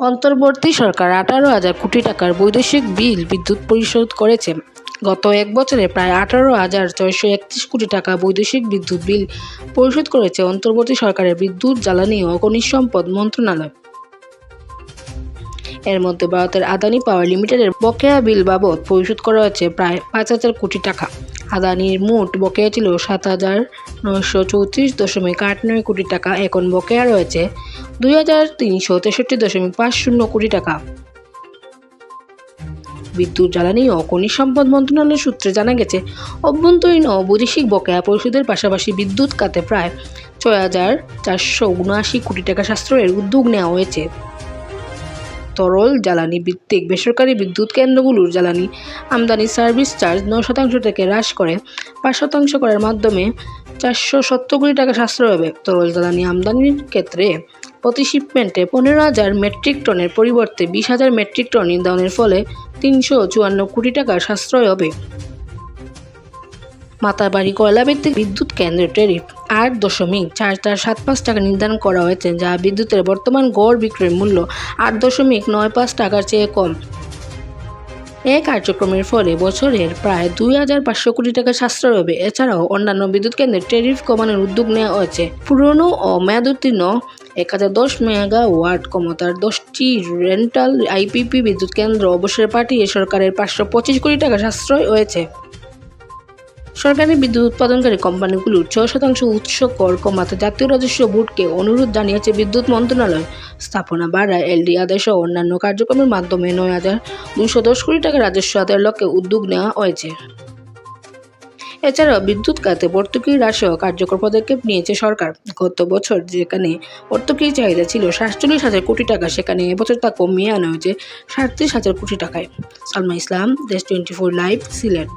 অন্তর্বর্তী সরকার 18,000 কোটি টাকার বৈদেশিক বিল বিদ্যুৎ পরিশোধ করেছে। গত এক বছরে প্রায় 18,631 কোটি টাকা বৈদেশিক বিদ্যুৎ বিল পরিশোধ করেছে অন্তর্বর্তী সরকারের বিদ্যুৎ, জ্বালানি ও খনিজ সম্পদ মন্ত্রণালয়। এর মধ্যে ভারতের আদানি পাওয়ার লিমিটেডের বকেয়া বিল বাবদ পরিশোধ করা হয়েছে প্রায় 5,000 কোটি টাকা। আদানির মোট বকেয়া ছিল 7,934.89 কোটি টাকা। এখন বকেয়া রয়েছে 2,363.50 কোটি টাকা। বিদ্যুৎ, জ্বালানি ও খনিজ সম্পদ মন্ত্রণালয় সূত্রে জানা গেছে, অভ্যন্তরীণ ও বৈদেশিক বকেয়া পরিশোধের পাশাপাশি বিদ্যুৎ খাতে প্রায় 6,479 কোটি টাকা সাশ্রয়ের উদ্যোগ নেওয়া হয়েছে। তরল জ্বালানি ভিত্তিক বেসরকারি বিদ্যুৎ কেন্দ্রগুলোর জ্বালানি আমদানি সার্ভিস চার্জ 9% থেকে হ্রাস করে 5% করার মাধ্যমে 470 কোটি টাকা সাশ্রয় হবে। তরল জ্বালানি আমদানির ক্ষেত্রে প্রতি শিপমেন্টে 15,000 মেট্রিক টনের পরিবর্তে 20,000 মেট্রিক টন ইন্ধনের ফলে 354 কোটি টাকার সাশ্রয় হবে। মাতারবাড়ি কয়লাভিত্তিক বিদ্যুৎ কেন্দ্রের ট্যারিফ 8.4475 টাকা নির্ধারণ করা হয়েছে, যা বিদ্যুতের বর্তমান গড় বিক্রয় মূল্য 8.95 টাকার চেয়ে কম। এই কার্যক্রমের ফলে বছরের প্রায় 2,500 কোটি টাকা সাশ্রয় হবে। এছাড়াও অন্যান্য বিদ্যুৎ কেন্দ্রের ট্যারিফ কমানোর উদ্যোগ নেওয়া হয়েছে। পুরনো ও মেয়াদোত্তীর্ণ 1010 মেগাওয়াট ক্ষমতার 10টি রেন্টাল আইপিপি বিদ্যুৎ কেন্দ্র অবসরে পাঠিয়ে সরকারের 525 কোটি টাকা সাশ্রয় হয়েছে। সরকারি বিদ্যুৎ উৎপাদনকারী কোম্পানিগুলোর 6% উৎস কর কমাতে জাতীয় রাজস্ব বোর্ডকে অনুরোধ জানিয়েছে বিদ্যুৎ মন্ত্রণালয়। স্থাপনা ভাড়া, এলডি আদায় সহ অন্যান্য কার্যক্রমের মাধ্যমে 9,210 কোটি টাকা রাজস্ব আদায়ের লক্ষ্যে উদ্যোগ নেওয়া হয়েছে। এছাড়াও বিদ্যুৎ খাতে ভর্তুকি হ্রাসেও কার্যকর পদক্ষেপ নিয়েছে সরকার। গত বছর যেখানে ভর্তুকির চাহিদা ছিল 47,000 কোটি টাকা, সেখানে এবছর তা কমিয়ে আনা হয়েছে 37,000 কোটি টাকায়। সালমা ইসলাম, দেশ 24 লাইভ, সিলেট।